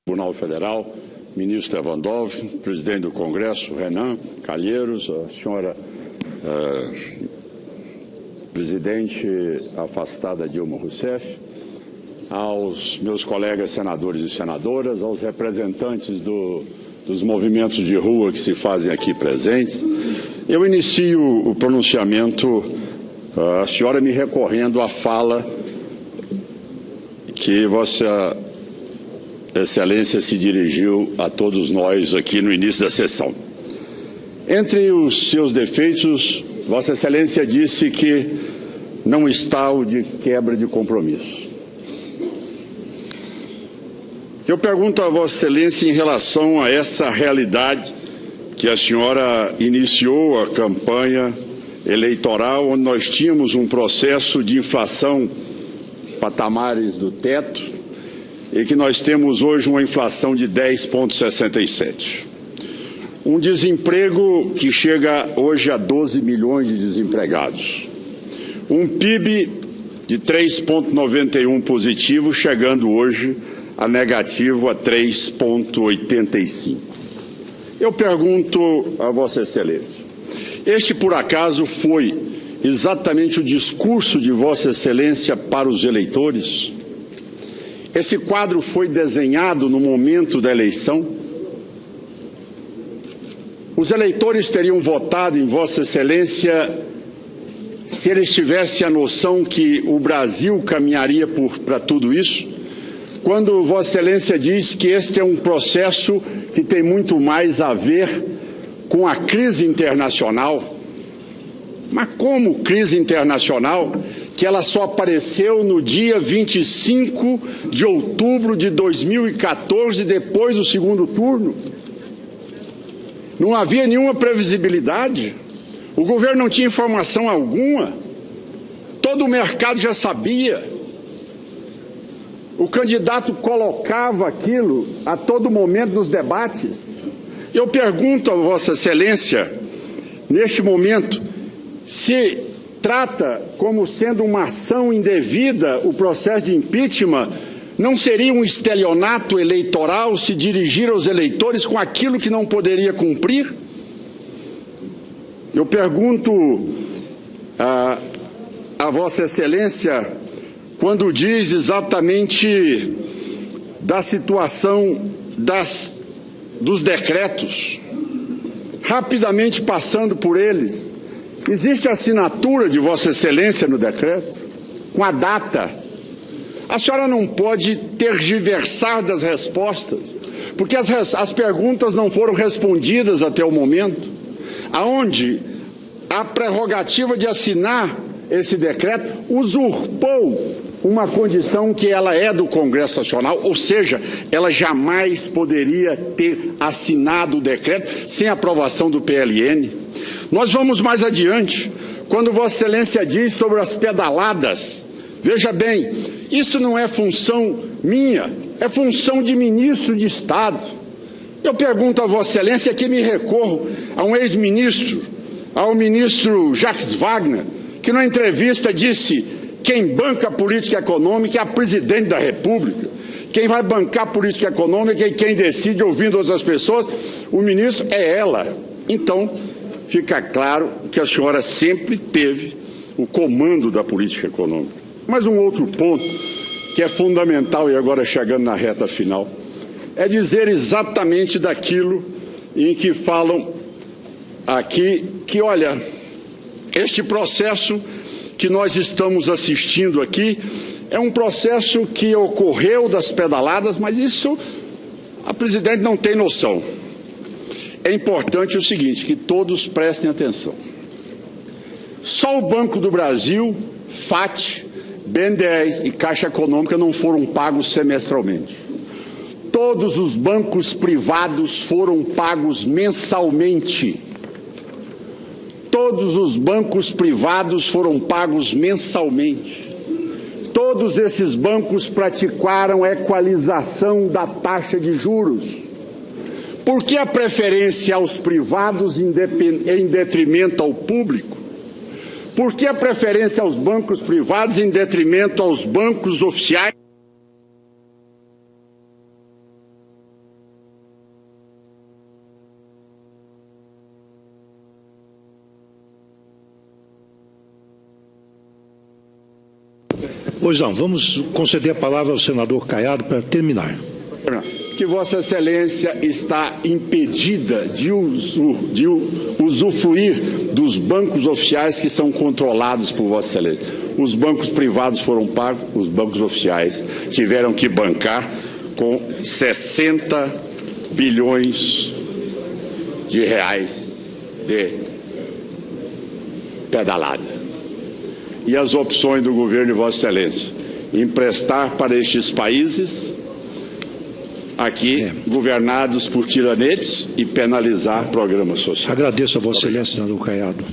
Tribunal Federal, ministro Lewandowski, presidente do Congresso, Renan Calheiros, a senhora presidente afastada Dilma Rousseff, aos meus colegas senadores e senadoras, aos representantes dos movimentos de rua que se fazem aqui presentes. Eu inicio o pronunciamento, a senhora me recorrendo à fala que Vossa Excelência se dirigiu a todos nós aqui no início da sessão. Entre os seus defeitos, Vossa Excelência disse que não está o de quebra de compromisso. Eu pergunto a Vossa Excelência em relação a essa realidade que a senhora iniciou a campanha eleitoral, onde nós tínhamos um processo de inflação patamares do teto, e que nós temos hoje uma inflação de 10,67. Um desemprego que chega hoje a 12 milhões de desempregados. Um PIB de 3,91 positivo, chegando hoje a negativo a 3,85. Eu pergunto a Vossa Excelência, este por acaso foi exatamente o discurso de Vossa Excelência para os eleitores? Esse quadro foi desenhado no momento da eleição? Os eleitores teriam votado em Vossa Excelência se eles tivessem a noção que o Brasil caminharia para tudo isso? Quando Vossa Excelência diz que este é um processo que tem muito mais a ver com a crise internacional. Mas como crise internacional? Que ela só apareceu no dia 25 de outubro de 2014, depois do segundo turno. Não havia nenhuma previsibilidade. O governo não tinha informação alguma. Todo o mercado já sabia. O candidato colocava aquilo a todo momento nos debates. Eu pergunto a Vossa Excelência, neste momento, se trata como sendo uma ação indevida o processo de impeachment, não seria um estelionato eleitoral se dirigir aos eleitores com aquilo que não poderia cumprir? Eu pergunto a Vossa Excelência, quando diz exatamente da situação dos decretos, rapidamente passando por eles, existe a assinatura de Vossa Excelência no decreto, com a data. A senhora não pode tergiversar das respostas, porque as perguntas não foram respondidas até o momento, aonde a prerrogativa de assinar esse decreto usurpou uma condição que ela é do Congresso Nacional, ou seja, ela jamais poderia ter assinado o decreto sem aprovação do PLN. Nós vamos mais adiante, quando Vossa Excelência diz sobre as pedaladas. Veja bem, isso não é função minha, é função de ministro de Estado. Eu pergunto a Vossa Excelência, que me recorro a um ex-ministro, ao ministro Jacques Wagner, que numa entrevista disse: quem banca a política econômica é a presidente da República. Quem vai bancar a política econômica e quem decide, ouvindo outras pessoas, o ministro é ela. Então, fica claro que a senhora sempre teve o comando da política econômica. Mas um outro ponto que é fundamental, e agora chegando na reta final, é dizer exatamente daquilo em que falam aqui, que olha, este processo que nós estamos assistindo aqui é um processo que ocorreu das pedaladas, mas isso a presidente não tem noção. É importante o seguinte, que todos prestem atenção. Só o Banco do Brasil, FAT, BNDES e Caixa Econômica não foram pagos semestralmente. Todos os bancos privados foram pagos mensalmente. Todos os bancos privados foram pagos mensalmente. Todos esses bancos praticaram equalização da taxa de juros. Por que a preferência aos privados em detrimento ao público? Por que a preferência aos bancos privados em detrimento aos bancos oficiais? Pois não, vamos conceder a palavra ao senador Caiado para terminar. Que Vossa Excelência está impedida de usufruir dos bancos oficiais que são controlados por Vossa Excelência. Os bancos privados foram pagos, os bancos oficiais tiveram que bancar com 60 bilhões de reais de pedalada. E as opções do governo de Vossa Excelência? Emprestar para estes países aqui governados por tiranetes e penalizar programas sociais. Agradeço a Vossa Excelência, senador Caiado.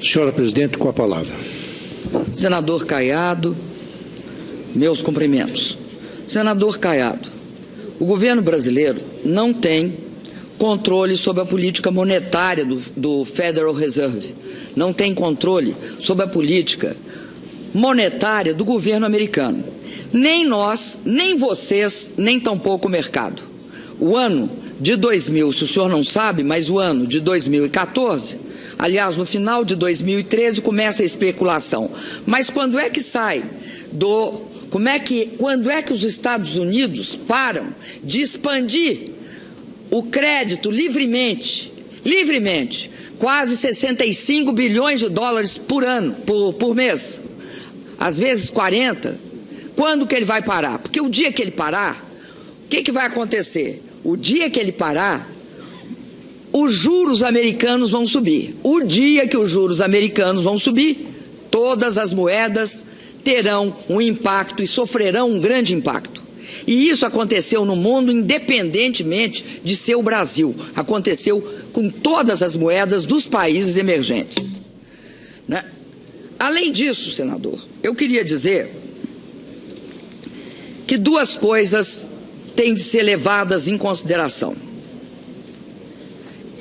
Senhora Presidente, com a palavra. Senador Caiado, meus cumprimentos. Senador Caiado, o governo brasileiro não tem controle sobre a política monetária do Federal Reserve, não tem controle sobre a política monetária do governo americano. Nem nós, nem vocês, nem tampouco o mercado. O ano de 2000, se o senhor não sabe, mas o ano de 2014, aliás, no final de 2013 começa a especulação. Mas quando é que sai quando é que os Estados Unidos param de expandir o crédito livremente, quase 65 bilhões de dólares por ano, por mês, às vezes 40. Quando que ele vai parar? Porque o dia que ele parar, o que vai acontecer? O dia que ele parar, os juros americanos vão subir. O dia que os juros americanos vão subir, todas as moedas terão um impacto e sofrerão um grande impacto. E isso aconteceu no mundo independentemente de ser o Brasil. Aconteceu com todas as moedas dos países emergentes. Né? Além disso, senador, eu queria dizer que duas coisas têm de ser levadas em consideração.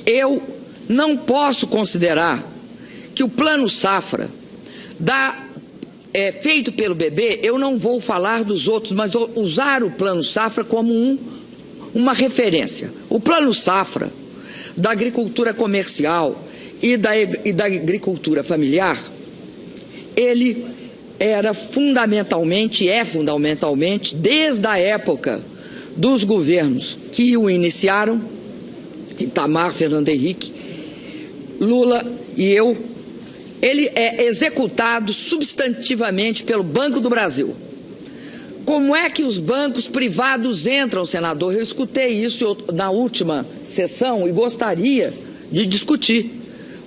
Eu não posso considerar que o Plano Safra feito pelo BB, eu não vou falar dos outros, mas vou usar o Plano Safra como uma referência. O Plano Safra da agricultura comercial e da agricultura familiar, ele era fundamentalmente, desde a época dos governos que o iniciaram, Itamar, Fernando Henrique, Lula e eu, ele é executado substantivamente pelo Banco do Brasil. Como é que os bancos privados entram, senador? Eu escutei isso na última sessão e gostaria de discutir.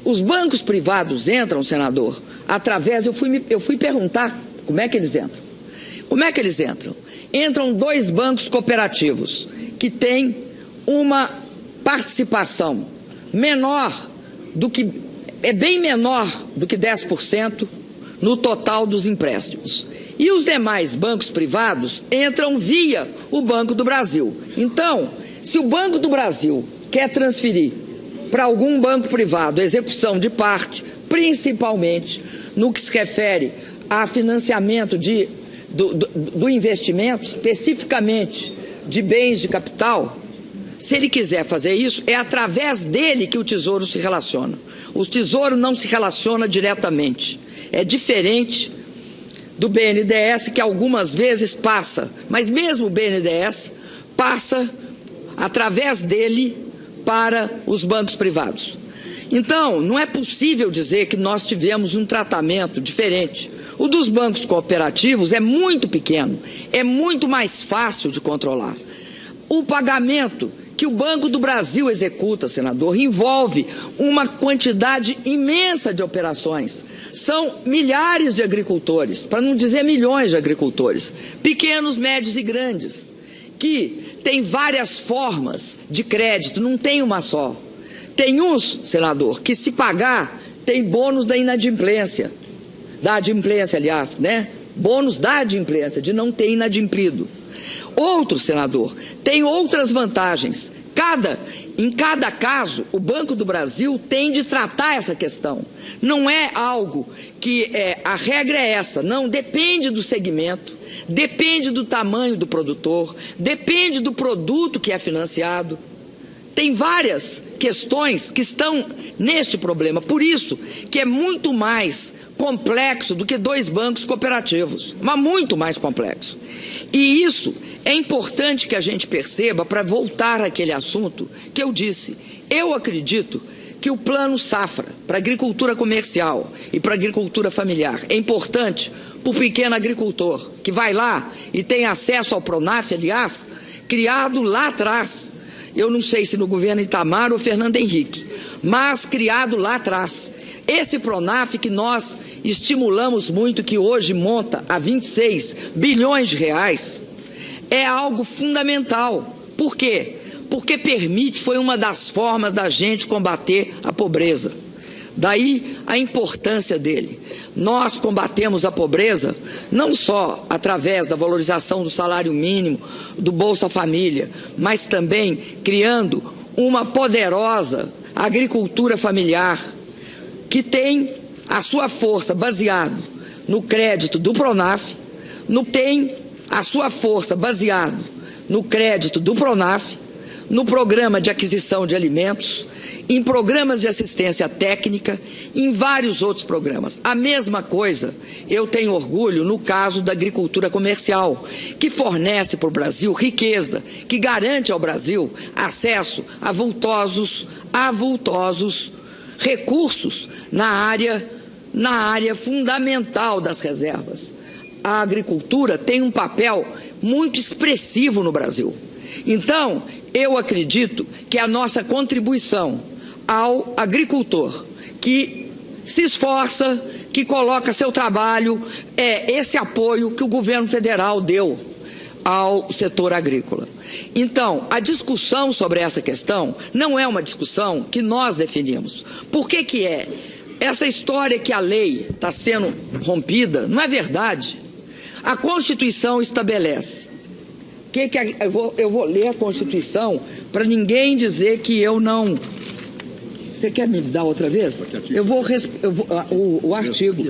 Os bancos privados entram, senador, através, eu fui perguntar como é que eles entram. Como é que eles entram? Entram dois bancos cooperativos que têm uma participação menor do que, bem menor do que 10% no total dos empréstimos. E os demais bancos privados entram via o Banco do Brasil. Então, se o Banco do Brasil quer transferir para algum banco privado a execução de parte, principalmente no que se refere a financiamento do investimento, especificamente de bens de capital, se ele quiser fazer isso, é através dele que o Tesouro se relaciona. O Tesouro não se relaciona diretamente. É diferente do BNDES, que algumas vezes passa, mas mesmo o BNDES passa através dele para os bancos privados. Então, não é possível dizer que nós tivemos um tratamento diferente. O dos bancos cooperativos é muito pequeno, é muito mais fácil de controlar. O pagamento que o Banco do Brasil executa, senador, envolve uma quantidade imensa de operações. São milhares de agricultores, para não dizer milhões de agricultores, pequenos, médios e grandes, que têm várias formas de crédito, não tem uma só. Tem uns, senador, que se pagar, tem bônus da inadimplência, aliás, né? Bônus da adimplência, de não ter inadimplido. Outro, senador, tem outras vantagens. Em cada caso, o Banco do Brasil tem de tratar essa questão. Não é algo que a regra é essa, não, depende do segmento, depende do tamanho do produtor, depende do produto que é financiado. Tem várias questões que estão neste problema, por isso que é muito mais complexo do que 2 bancos cooperativos, mas muito mais complexo. E isso é importante que a gente perceba, para voltar àquele assunto que eu disse. Eu acredito que o Plano Safra para a agricultura comercial e para a agricultura familiar é importante para o pequeno agricultor, que vai lá e tem acesso ao Pronaf, aliás, criado lá atrás. Eu não sei se no governo Itamar ou Fernando Henrique, mas criado lá atrás. Esse Pronaf que nós estimulamos muito, que hoje monta a 26 bilhões de reais, é algo fundamental. Por quê? Porque permite, foi uma das formas da gente combater a pobreza. Daí a importância dele. Nós combatemos a pobreza não só através da valorização do salário mínimo, do Bolsa Família, mas também criando uma poderosa agricultura familiar, que tem a sua força baseado no crédito do Pronaf, tem a sua força baseado no crédito do Pronaf, no programa de aquisição de alimentos, em programas de assistência técnica, em vários outros programas. A mesma coisa, eu tenho orgulho no caso da agricultura comercial, que fornece para o Brasil riqueza, que garante ao Brasil acesso a avultosos recursos na área fundamental das reservas. A agricultura tem um papel muito expressivo no Brasil. Então, eu acredito que a nossa contribuição ao agricultor que se esforça, que coloca seu trabalho, é esse apoio que o governo federal deu ao setor agrícola. Então, a discussão sobre essa questão não é uma discussão que nós definimos. Por que que é? Essa história que a lei está sendo rompida não é verdade. A Constituição estabelece. Eu vou ler a Constituição para ninguém dizer que eu não... Você quer me dar outra vez? O artigo.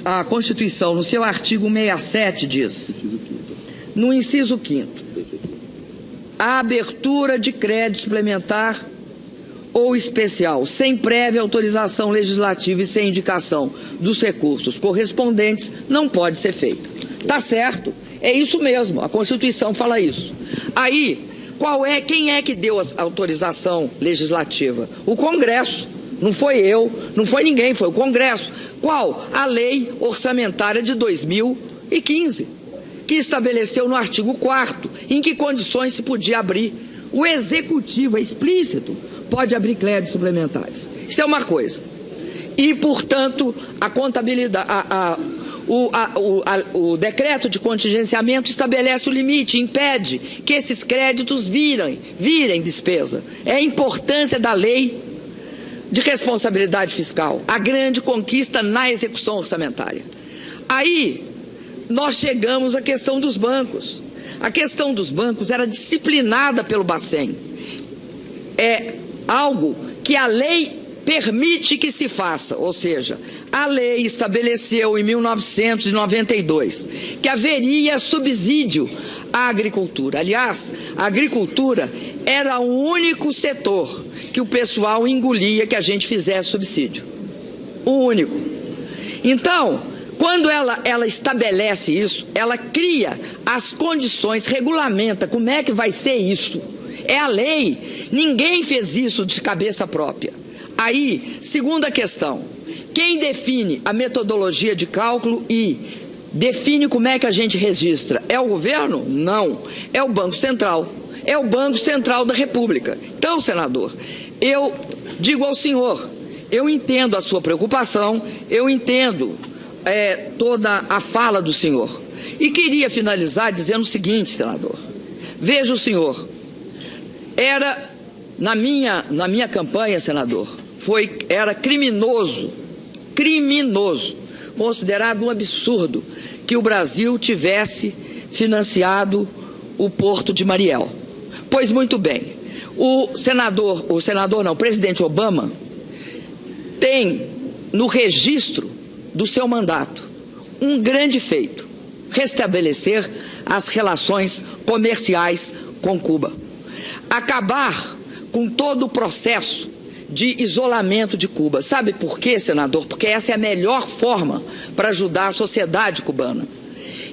A Constituição, no seu artigo 67, diz, no inciso 5º, a abertura de crédito suplementar ou especial, sem prévia autorização legislativa e sem indicação dos recursos correspondentes, não pode ser feita. Tá certo? É isso mesmo, a Constituição fala isso. Aí, quem é que deu a autorização legislativa? O Congresso. Não foi eu, não foi ninguém, foi o Congresso. Qual? A Lei Orçamentária de 2015, que estabeleceu no artigo 4º em que condições se podia abrir. O Executivo, é explícito, pode abrir créditos suplementares. Isso é uma coisa. E, portanto, a contabilidade, o decreto de contingenciamento estabelece o limite, impede que esses créditos virem despesa. É a importância da lei de responsabilidade fiscal, a grande conquista na execução orçamentária. Aí, nós chegamos à questão dos bancos. A questão dos bancos era disciplinada pelo Bacen. É algo que a lei permite que se faça, ou seja, a lei estabeleceu em 1992 que haveria subsídio à agricultura. Aliás, a agricultura era o único setor que o pessoal engolia que a gente fizesse subsídio. O único. Então, quando ela estabelece isso, ela cria as condições, regulamenta como é que vai ser isso. É a lei. Ninguém fez isso de cabeça própria. Aí, segunda questão, quem define a metodologia de cálculo e define como é que a gente registra? É o governo? Não. É o Banco Central. É o Banco Central da República. Então, senador, eu digo ao senhor, eu entendo a sua preocupação, eu entendo toda a fala do senhor. E queria finalizar dizendo o seguinte, senador. Veja o senhor, na minha campanha, senador, era criminoso, considerado um absurdo que o Brasil tivesse financiado o Porto de Mariel. Pois muito bem, o presidente Obama tem no registro do seu mandato um grande feito: restabelecer as relações comerciais com Cuba, acabar com todo o processo de isolamento de Cuba. Sabe por quê, senador? Porque essa é a melhor forma para ajudar a sociedade cubana.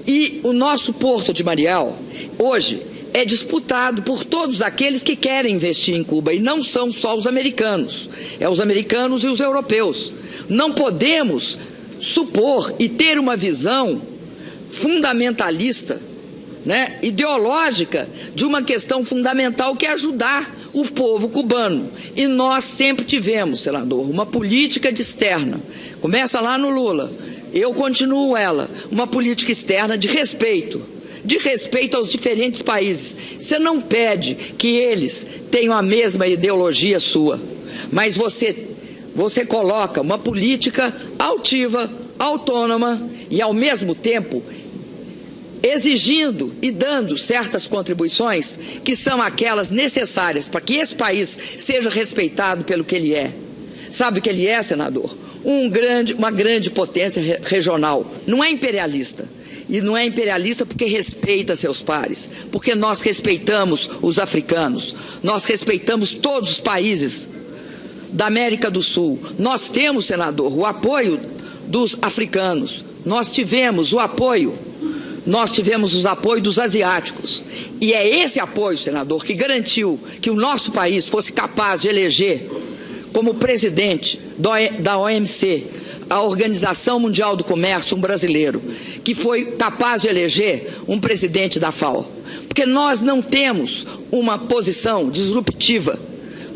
E o nosso Porto de Mariel, hoje, é disputado por todos aqueles que querem investir em Cuba, e não são só os americanos, é os americanos e os europeus. Não podemos supor e ter uma visão fundamentalista, né, ideológica, de uma questão fundamental que é ajudar o povo cubano. E nós sempre tivemos, senador, uma política externa. Começa lá no Lula, eu continuo ela, uma política externa de respeito aos diferentes países. Você não pede que eles tenham a mesma ideologia sua, mas você coloca uma política altiva, autônoma e, ao mesmo tempo, exigindo e dando certas contribuições que são aquelas necessárias para que esse país seja respeitado pelo que ele é. Sabe o que ele é, senador? Uma grande potência regional. Não é imperialista. E não é imperialista porque respeita seus pares, porque nós respeitamos os africanos, nós respeitamos todos os países da América do Sul. Nós temos, senador, o apoio dos africanos, nós tivemos os apoios dos asiáticos. E é esse apoio, senador, que garantiu que o nosso país fosse capaz de eleger como presidente da OMC, a Organização Mundial do Comércio, um brasileiro, que foi capaz de eleger um presidente da FAO. Porque nós não temos uma posição disruptiva,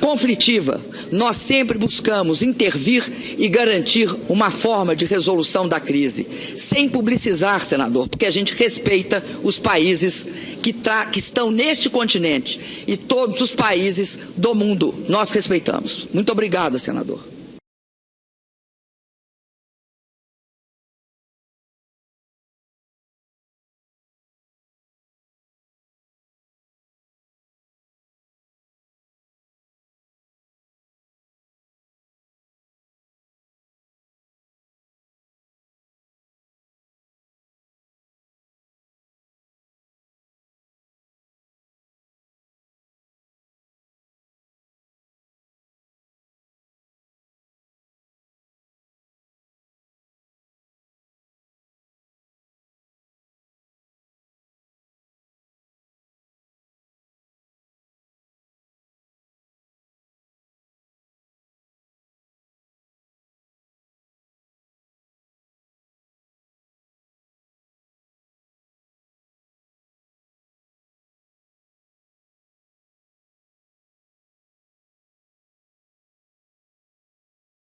conflitiva. Nós sempre buscamos intervir e garantir uma forma de resolução da crise, sem publicizar, senador, porque a gente respeita os países que estão neste continente e todos os países do mundo nós respeitamos. Muito obrigada, senador.